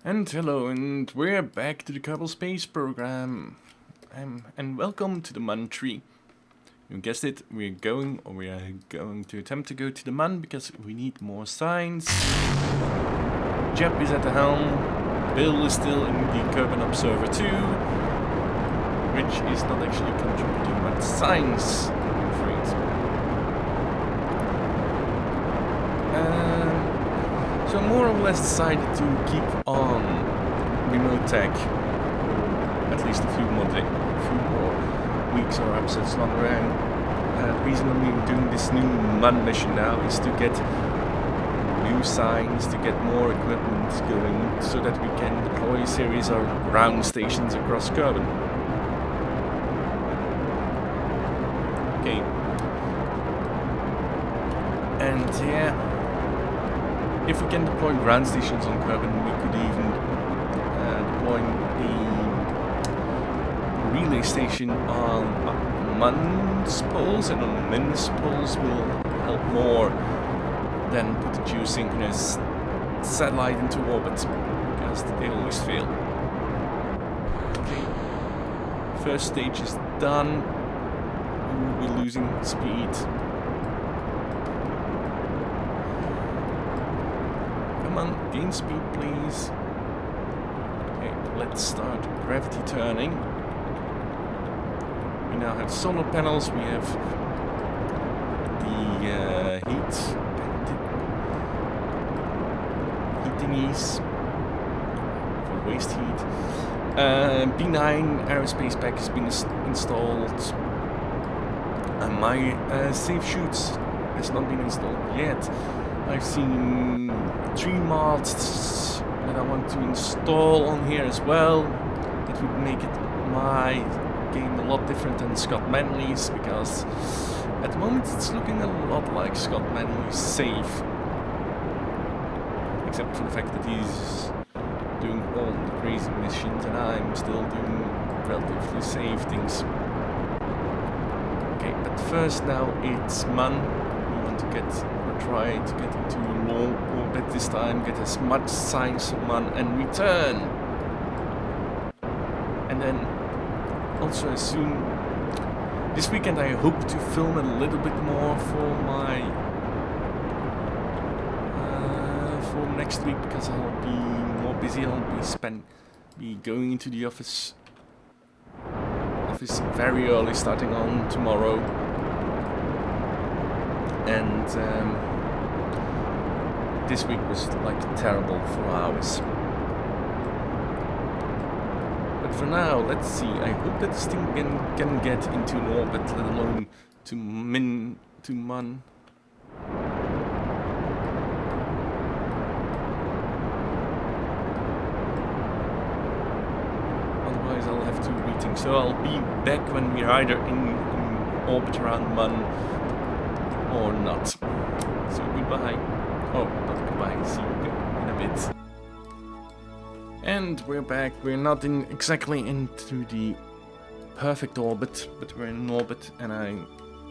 And hello, and we're back to the Kerbal space program. And welcome to the Mun tree. You guessed it, we are going to attempt to go to the Mun because we need more signs. Jeb is at the helm. Bill is still in the Kerbal Observer too, which is not actually contributing much signs, I'm afraid. So more or less decided to keep on remote tech, at least a few more weeks or episodes longer. And the reason I'm doing this new Mun mission now is to get new signs, to get more equipment going, so that we can deploy a series of ground stations across Kerbal. Okay. And yeah. If we can deploy ground stations on Kerbal, we could even deploy the relay station on Mun's poles, and on Min's poles will help more than put the geosynchronous satellite into orbit, because they always fail. Okay, first stage is done. Ooh, we're losing speed. Come on, gain speed, please. Okay, let's start gravity turning. We now have solar panels, we have the heat thingies for waste heat. B9 aerospace pack has been installed. And my safe chutes has not been installed yet. I've seen 3 mods that I want to install on here as well. That would make it my game a lot different than Scott Manley's, because at the moment it's looking a lot like Scott Manley's safe. Except for the fact that he's doing all the crazy missions and I'm still doing relatively safe things. Okay, but first now it's Mun. We want to try to get into low orbit this time, get as much signs of Mun and return. And then also as soon this weekend I hope to film a little bit more for my for next week, because I'll be more busy. I'll be going into the office very early, starting on tomorrow. And this week was like terrible for hours. But for now, let's see. I hope that this thing can get into an orbit, let alone to Mun. Otherwise, I'll have to rethink. So I'll be back when we're either in orbit around Mun or not. So goodbye. Oh, not goodbye. See you in a bit. And we're back. We're not exactly into the perfect orbit, but we're in orbit, and I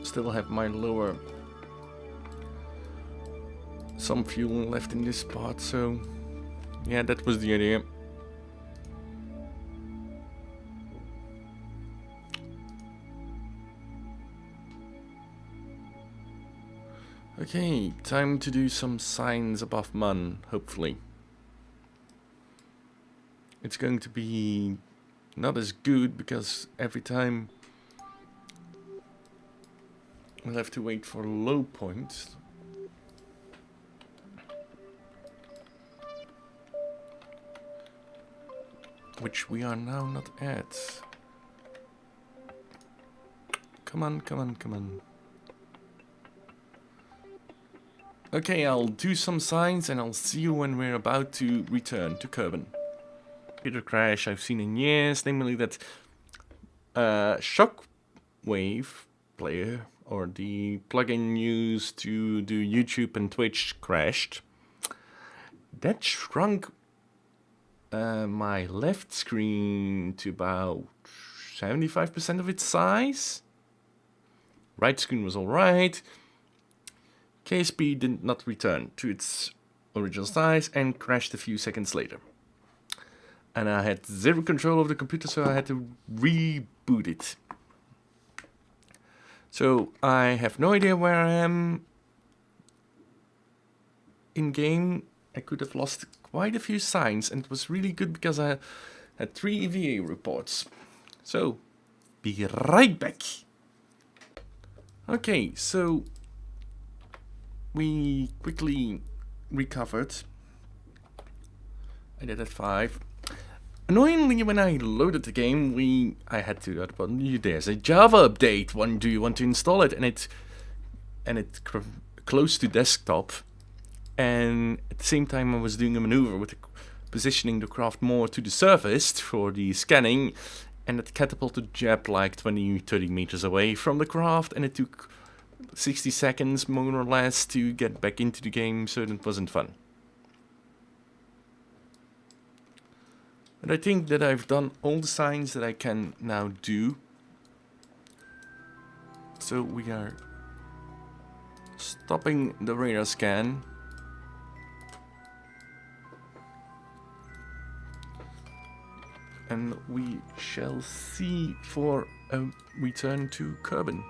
still have my some fuel left in this part. So yeah, that was the idea. Okay, time to do some signs above Mun, hopefully. It's going to be not as good, because every time we'll have to wait for low points. Which we are now not at. Come on, come on, come on. Okay, I'll do some signs and I'll see you when we're about to return to Kerbal. Computer crash I've seen in years, namely that Shockwave player, or the plugin used to do YouTube and Twitch, crashed. That shrunk my left screen to about 75% of its size. Right screen was alright. KSP did not return to its original size and crashed a few seconds later. And I had zero control of the computer, so I had to reboot it. So I have no idea where I am in game. I could have lost quite a few signs, and it was really good because I had 3 EVA reports. So, be right back. Okay, so we quickly recovered. I did at 5. Annoyingly, when I loaded the game, I had to there's a Java update. Do you want to install it? And it close to desktop. And at the same time, I was doing a maneuver with positioning the craft more to the surface for the scanning, and it catapulted Jeb like 20-30 meters away from the craft, and it took 60 seconds more or less to get back into the game, so it wasn't fun. But I think that I've done all the signs that I can now do. So we are stopping the radar scan. And we shall see for a return to Kerbal.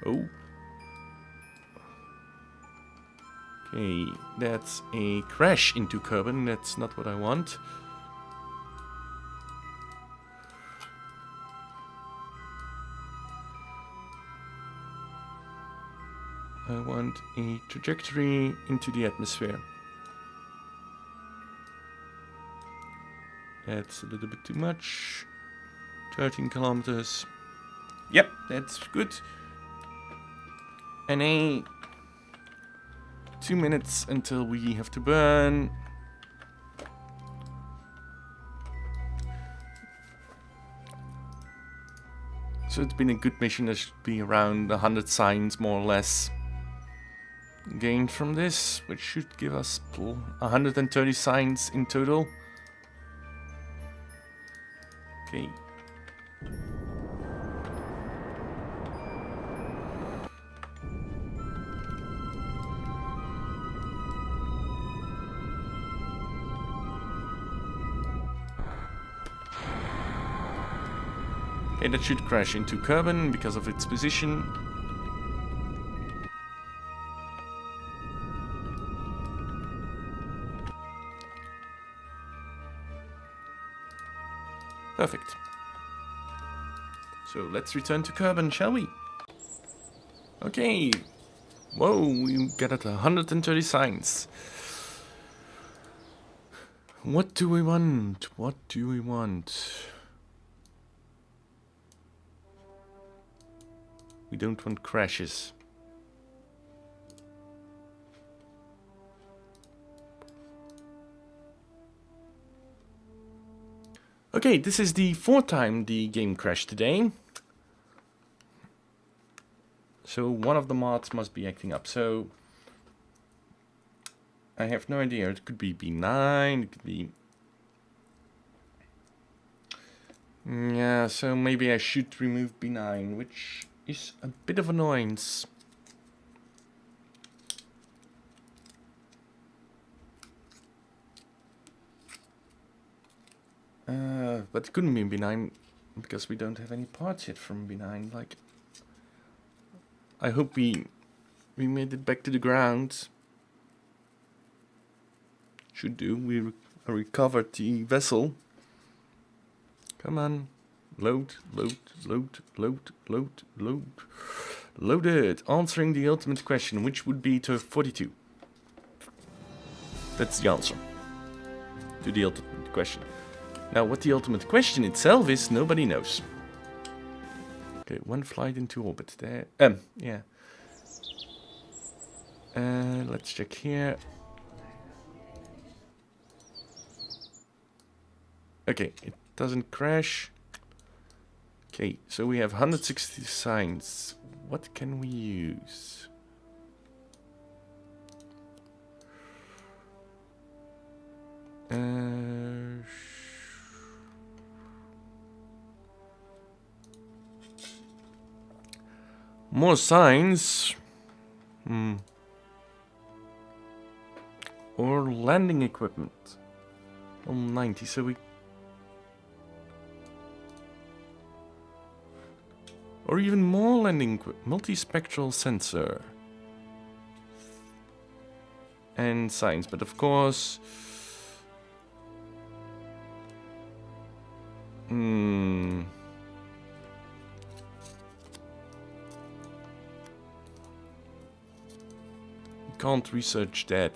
Oh. Okay, that's a crash into Kerbal. That's not what I want. I want a trajectory into the atmosphere. That's a little bit too much. 13 kilometers. Yep, that's good. And 2 minutes until we have to burn. So it's been a good mission. There should be around 100 signs more or less gained from this, which should give us 130 signs in total. Okay. Okay, that should crash into Kerbal because of its position. Perfect. So let's return to Kerbal, shall we? Okay. Whoa, we got at 130 signs. What do we want? What do we want? We don't want crashes. Okay, this is the 4th time the game crashed today. So one of the mods must be acting up. So I have no idea. It could be B9, it could be... Yeah, so maybe I should remove B9, which is a bit of annoyance. But it couldn't be B9 because we don't have any parts yet from B9. Like, I hope we made it back to the ground. Should do. We recovered the vessel. Come on. Load, load, load, load, load, load. Loaded. Answering the ultimate question, which would be to 42. That's the answer to the ultimate question. Now, what the ultimate question itself is, nobody knows. Okay, 1 flight into orbit there. Yeah. Let's check here. Okay, it doesn't crash. Okay, so we have 160 signs. What can we use? More signs. Or landing equipment. Well, 90, so we... Or even more landing equipment. Multispectral sensor. And signs, but of course... We can't research that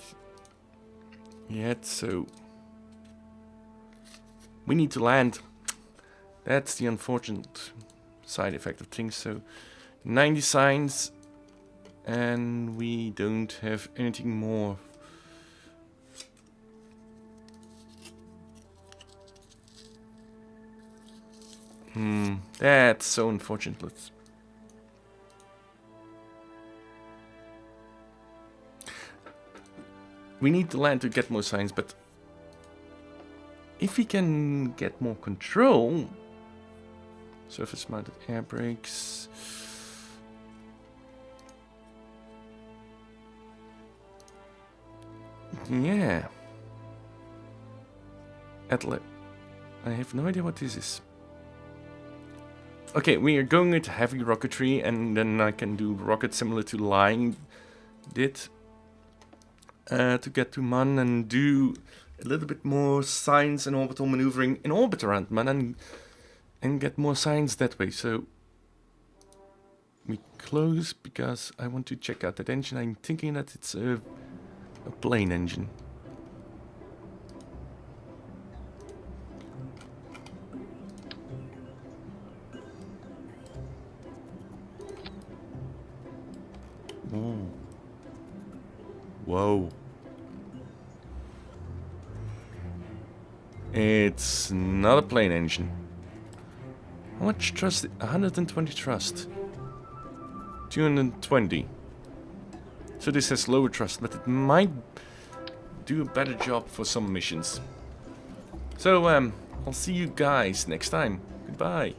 yet, so we need to land. That's the unfortunate side effect of things. So 90 signs, and we don't have anything more. That's so unfortunate. We need to land to get more signs, but if we can get more control, surface mounted air brakes, yeah. Atlet, I have no idea what this is. Okay, we are going with heavy rocketry, and then I can do rockets similar to Lying did. To get to Man and do a little bit more science and orbital maneuvering in orbit around Man and get more science that way. So we close because I want to check out that engine. I'm thinking that it's a plane engine. Oh. Whoa. It's not a plane engine. How much trust? 120 trust. 220. So this has lower trust, but it might do a better job for some missions. So, I'll see you guys next time. Goodbye.